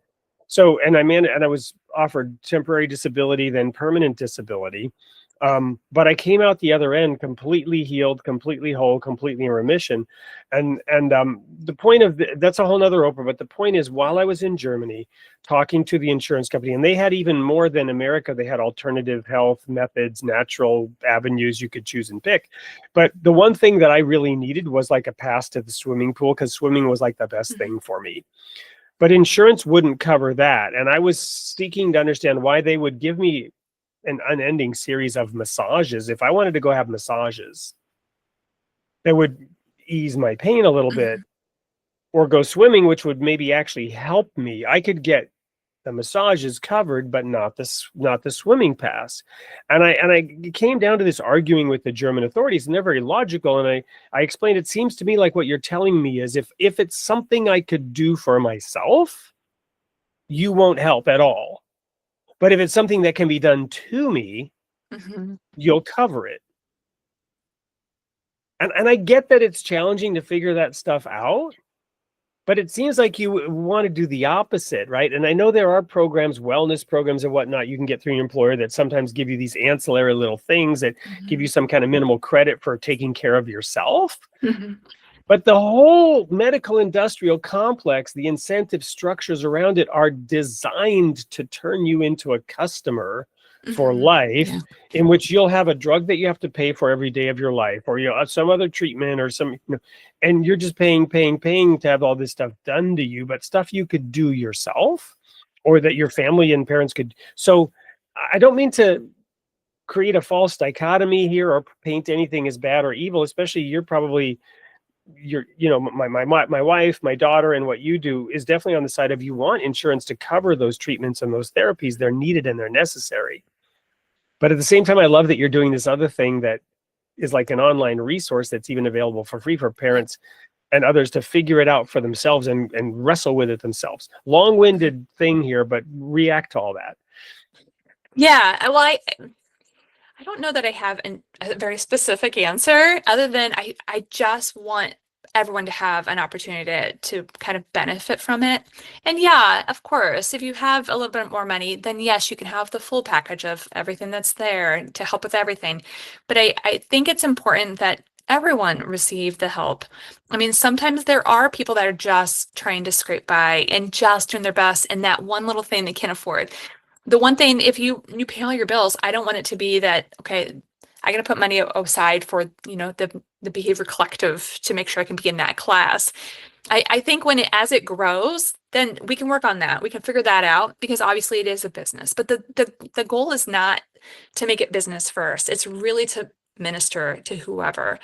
So, and I was offered temporary disability, then permanent disability. But I came out the other end completely healed, completely whole, completely in remission. And the point of that's a whole nother Oprah. But the point is, while I was in Germany talking to the insurance company, and they had even more than America, they had alternative health methods, natural avenues you could choose and pick. But the one thing that I really needed was like a pass to the swimming pool, because swimming was like the best thing for me. But insurance wouldn't cover that. And I was seeking to understand why they would give me an unending series of massages. If I wanted to go have massages that would ease my pain a little bit, or go swimming, which would maybe actually help me, I could get the massages covered, but not the swimming pass. And I came down to this arguing with the German authorities, and they're very logical. And I explained, it seems to me like what you're telling me is if it's something I could do for myself, you won't help at all. But if it's something that can be done to me, you'll cover it. And I get that it's challenging to figure that stuff out, but it seems like you want to do the opposite, right? And I know there are programs, wellness programs and whatnot, you can get through your employer that sometimes give you these ancillary little things that give you some kind of minimal credit for taking care of yourself. But the whole medical industrial complex, the incentive structures around it are designed to turn you into a customer for life, in which you'll have a drug that you have to pay for every day of your life, or some other treatment or some, and you're just paying to have all this stuff done to you, but stuff you could do yourself or that your family and parents could. So I don't mean to create a false dichotomy here or paint anything as bad or evil, especially my wife, my daughter, and what you do is definitely on the side of you want insurance to cover those treatments and those therapies. They're needed and they're necessary. But at the same time, I love that you're doing this other thing that is like an online resource that's even available for free for parents and others to figure it out for themselves and wrestle with it themselves. Long-winded thing here, but react to all that. Yeah, well, I don't know that I have a very specific answer other than I just want everyone to have an opportunity to kind of benefit from it. And yeah, of course, if you have a little bit more money, then yes, you can have the full package of everything that's there to help with everything. But I think it's important that everyone receive the help. I mean, sometimes there are people that are just trying to scrape by and just doing their best in that one little thing they can't afford. The one thing, if you pay all your bills, I don't want it to be that, okay, I got to put money aside for, the behavior collective to make sure I can be in that class. I think as it grows, then we can work on that. We can figure that out because obviously it is a business. But the goal is not to make it business first. It's really to minister to whoever.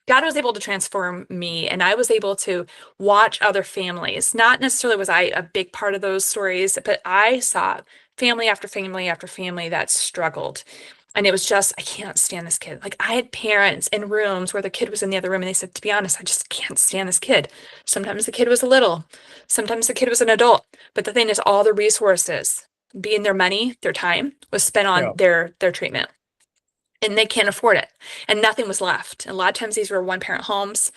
God was able to transform me, and I was able to watch other families. Not necessarily was I a big part of those stories, but I saw family after family after family that struggled. And it was just, I can't stand this kid. Like, I had parents in rooms where the kid was in the other room, and they said, to be honest, I just can't stand this kid. Sometimes the kid was a little, sometimes the kid was an adult. But the thing is, all the resources, being their money, their time, was spent on their treatment. And they can't afford it. And nothing was left. And a lot of times these were one-parent homes,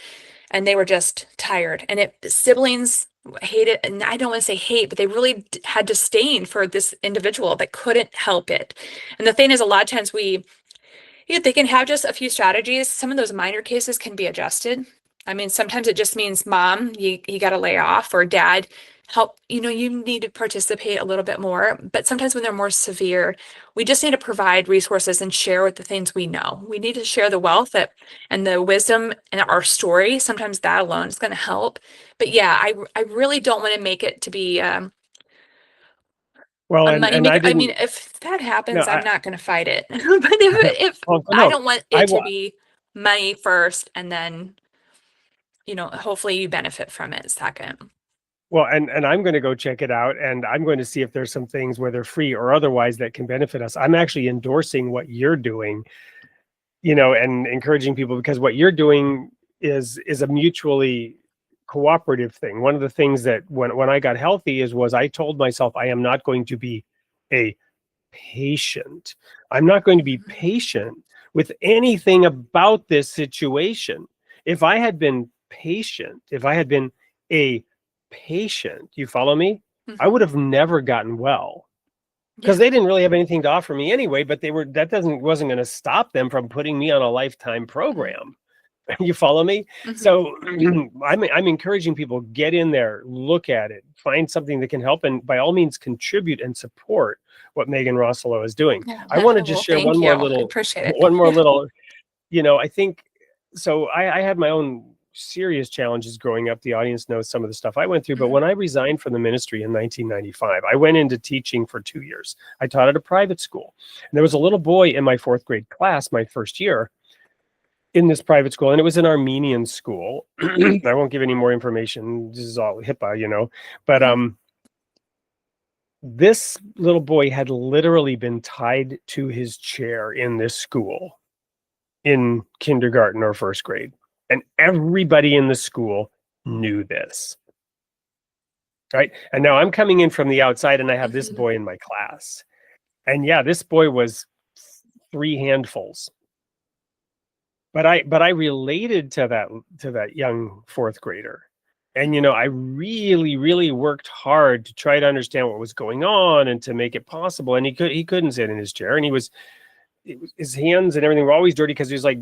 and they were just tired. And siblings hate it. And I don't want to say hate, but they really had disdain for this individual that couldn't help it. And the thing is, a lot of times they can have just a few strategies. Some of those minor cases can be adjusted. I mean, sometimes it just means, mom, you got to lay off, or dad, help, you need to participate a little bit more. But sometimes when they're more severe, we just need to provide resources and share with the things we know. We need to share the wealth and the wisdom and our story. Sometimes that alone is going to help. But yeah, I really don't want to make it to be Well, a money and maker. I mean, if that happens, I'm not going to fight it. But if well, I no, don't want it to be money first, and then, hopefully you benefit from it second. well, and I'm going to go check it out, and I'm going to see if there's some things, whether free or otherwise, that can benefit us. I'm actually endorsing what you're doing, and encouraging people, because what you're doing is a mutually cooperative thing. One of the things that when I got healthy was I told myself, I am not going to be a patient. I'm not going to be patient with anything about this situation. If I had been patient, if I had been a patient, you follow me? I would have never gotten well, because they didn't really have anything to offer me anyway, but wasn't going to stop them from putting me on a lifetime program. You follow me? So I'm encouraging people, get in there, look at it, find something that can help, and by all means contribute and support what Megan Rosselot is doing. I want to just share one more little, I think, so I had my own serious challenges growing up. The audience knows some of the stuff I went through, but when I resigned from the ministry in 1995, I went into teaching for 2 years. I taught at a private school, and there was a little boy in my 4th grade class, my first year, in this private school, and it was an Armenian school. I won't give any more information. This is all HIPAA, but this little boy had literally been tied to his chair in this school in kindergarten or 1st grade. And everybody in the school knew this. Right? And now I'm coming in from the outside, and I have this boy in my class. And yeah, this boy was 3 handfuls. But I related to that young 4th grader. And I really, really worked hard to try to understand what was going on and to make it possible. And he couldn't sit in his chair, and his hands and everything were always dirty because he was like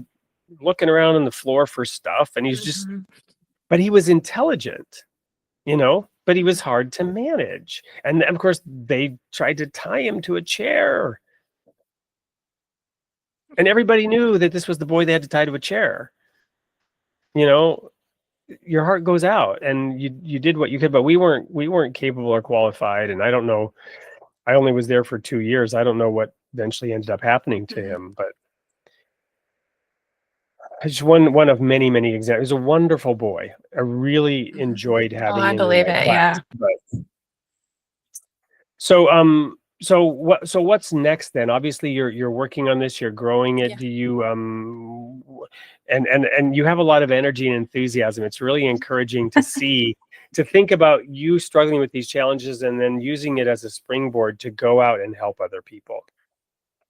looking around on the floor for stuff, and he's just, but he was intelligent, but he was hard to manage. And of course they tried to tie him to a chair, and everybody knew that this was the boy they had to tie to a chair. Your heart goes out, and you did what you could, but we weren't capable or qualified. And I don't know, I only was there for 2 years. I don't know what eventually ended up happening to him, but it's one of many, many examples. He was a wonderful boy. I really enjoyed having him in my class. But, so what's next then? Obviously you're working on this, you're growing it. Do you and you have a lot of energy and enthusiasm. It's really encouraging to see, to think about you struggling with these challenges and then using it as a springboard to go out and help other people.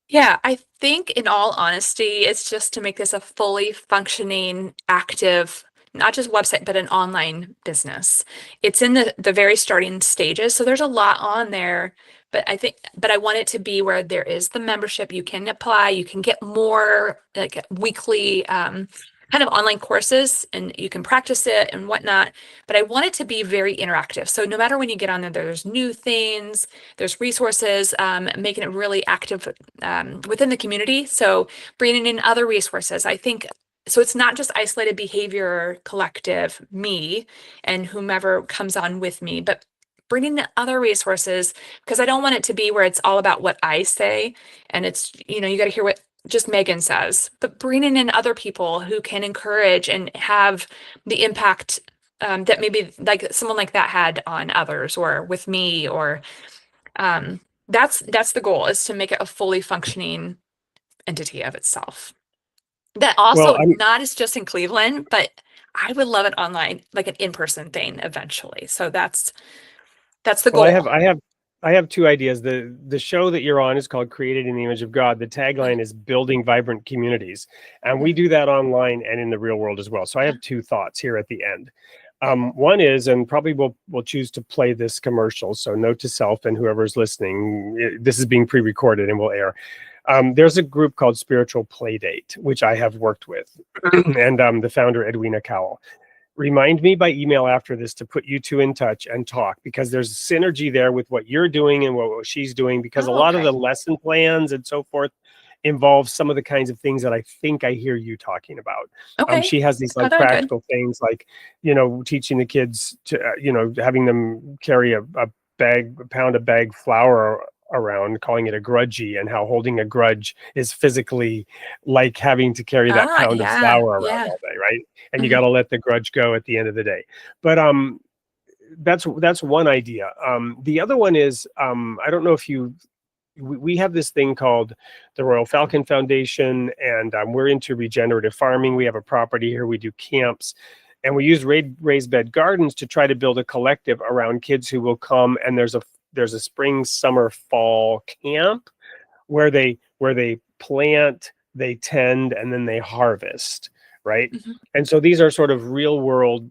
Yeah, I think in all honesty, it's just to make this a fully functioning, active, not just website, but an online business. It's in the very starting stages, so there's a lot on there, but I want it to be where there is the membership. You can apply, you can get more like weekly kind of online courses, and you can practice it and whatnot. But I want it to be very interactive. So no matter when you get on there, there's new things, there's resources, making it really active within the community. So bringing in other resources, I think. So it's not just isolated behavior collective, me and whomever comes on with me, but bringing in other resources, because I don't want it to be where it's all about what I say and it's, you got to hear what just Megan says, but bringing in other people who can encourage and have the impact that maybe like someone like that had on others or with me, or that's the goal, is to make it a fully functioning entity of itself. That Well, also I'm not is just in Cleveland, but I would love it online, like an in-person thing eventually. So that's the Well, goal. I have two ideas. The show that you're on is called Created in the Image of God. The tagline is building vibrant communities. And we Mhm. do that online and in the real world as well. So I have two thoughts here at the end. One is, and probably we'll choose to play this commercial. So note to self and whoever's listening, this is being pre-recorded and will air. There's a group called Spiritual Playdate, which I have worked with, and the founder, Edwina Cowell. Remind me by email after this to put you two in touch and talk, because there's synergy there with what you're doing and what she's doing, because a Oh, lot of okay. the lesson plans and so forth involve some of the kinds of things that I think I hear you talking about. Okay. She has these Oh, like that'd be good. practical things like, teaching the kids to, having them carry a pound of bag flour around, calling it a grudgie, and how holding a grudge is physically like having to carry that Ah, pound of yeah, flour around yeah. all day, right? And you got Mhm. to let the grudge go at the end of the day. But that's one idea. The other one is, I don't know if we have this thing called the Royal Falcon Foundation, and we're into regenerative farming. We have a property here. We do camps, and we use raised bed gardens to try to build a collective around kids who will come. And there's a spring, summer, fall camp where they plant, they tend, and then they harvest, right? Mhm. And so these are sort of real world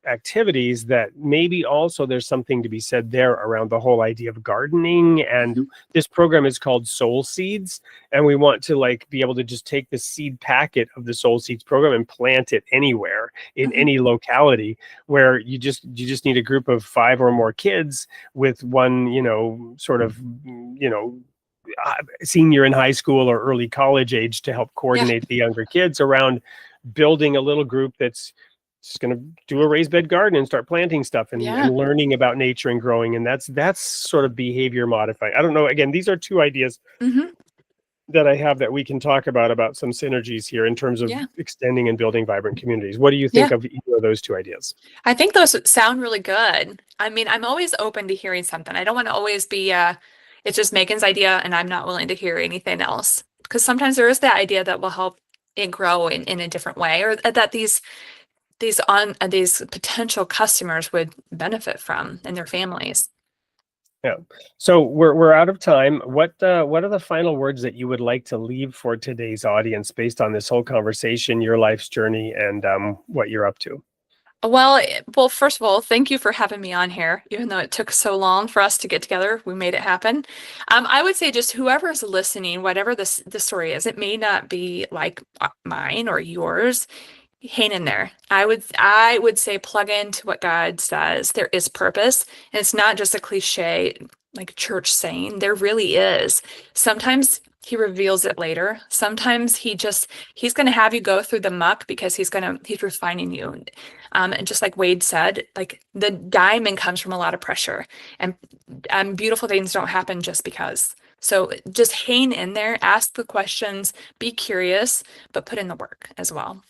activities that maybe also there's something to be said there around the whole idea of gardening. And Mhm. this program is called Soul Seeds, and we want to like be able to just take the seed packet of the Soul Seeds program and plant it anywhere in Mhm. any locality, where you just need a group of 5 or more kids with one, sort of, senior in high school or early college age to help Yeah, coordinate the younger kids around building a little group that's just going to do a raised bed garden and start planting stuff and, yeah. learning about nature and growing. And that's sort of behavior modifying. I don't know. Again, these are two ideas Mhm. that I have that we can talk about some synergies here in terms of Yeah, extending and building vibrant communities. What do you think yeah. of either of those two ideas? I think those sound really good. I mean, I'm always open to hearing something. I don't want to always be it's just Megan's idea and I'm not willing to hear anything else. Because sometimes there is that idea that will help it grow in a different way, or that these potential customers would benefit from and their families. Yeah. So we're out of time. What are the final words that you would like to leave for today's audience based on this whole conversation, your life's journey, and what you're up to? Well, first of all, thank you for having me on here. Even though it took so long for us to get together, we made it happen. I would say just whoever's listening, whatever the story is, it may not be like mine or yours. Hang in there. I would say plug into what God says. There is purpose, and it's not just a cliche like church saying. There really is. Sometimes he reveals it later. Sometimes he's going to have you go through the muck because he's refining you. And just like Wade said, like the diamond comes from a lot of pressure, and beautiful things don't happen just because. So just hang in there, ask the questions, be curious, but put in the work as well.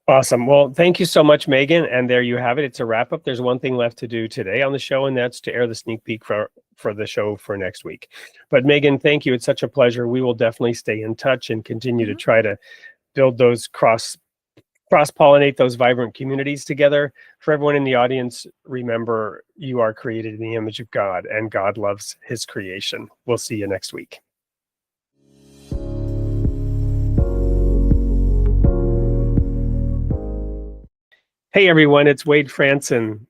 Awesome. Well, thank you so much, Megan. And there you have it. It's a wrap up. There's one thing left to do today on the show, and that's to air the sneak peek for the show for next week. But Megan, thank you. It's such a pleasure. We will definitely stay in touch and continue to Mhm. try to build those cross cross-pollinate those vibrant communities together. For everyone in the audience, remember, you are created in the image of God, and God loves his creation. We'll see you next week. Hey everyone, it's Wade Franson,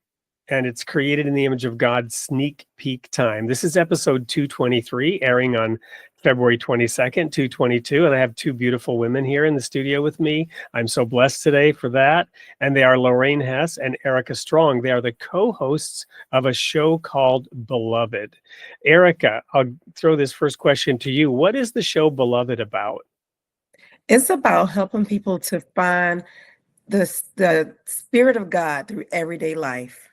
and it's Created in the Image of God sneak peek time. This is episode 223, airing on February 22nd, 222, and I have two beautiful women here in the studio with me. I'm so blessed today for that, and they are Lorraine Hess and Erica Strong. They are the co-hosts of a show called Beloved. Erica, I'll throw this first question to you. What is the show Beloved about? It's about helping people to find the Spirit of God through everyday life.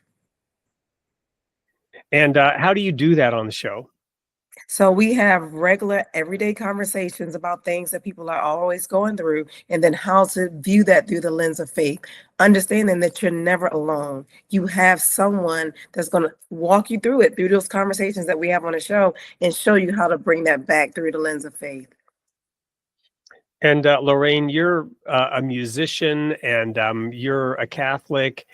And how do you do that on the show? So we have regular everyday conversations about things that people are always going through, and then how to view that through the lens of faith, understanding that you're never alone. You have someone that's going to walk you through it, through those conversations that we have on the show, and show you how to bring that back through the lens of faith. And Lorraine, you're a musician, and you're a Catholic.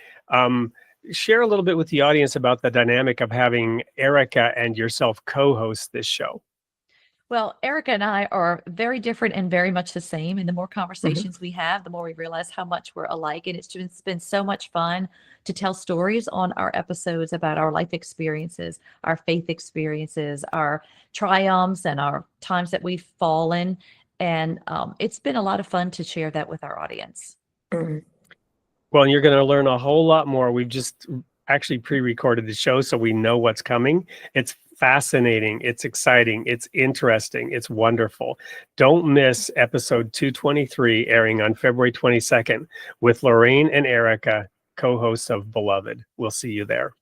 Share a little bit with the audience about the dynamic of having Erica and yourself co-host this show. Well, Erica and I are very different and very much the same. And the more conversations we have, the more we realize how much we're alike. And it's been so much fun to tell stories on our episodes about our life experiences, our faith experiences, our triumphs, and our times that we've fallen. And it's been a lot of fun to share that with our audience. Mhm. Well, you're going to learn a whole lot more. We've just actually pre-recorded the show, so we know what's coming. It's fascinating. It's exciting. It's interesting. It's wonderful. Don't miss episode 223, airing on February 22nd with Lorraine and Erica, co-hosts of Beloved. We'll see you there.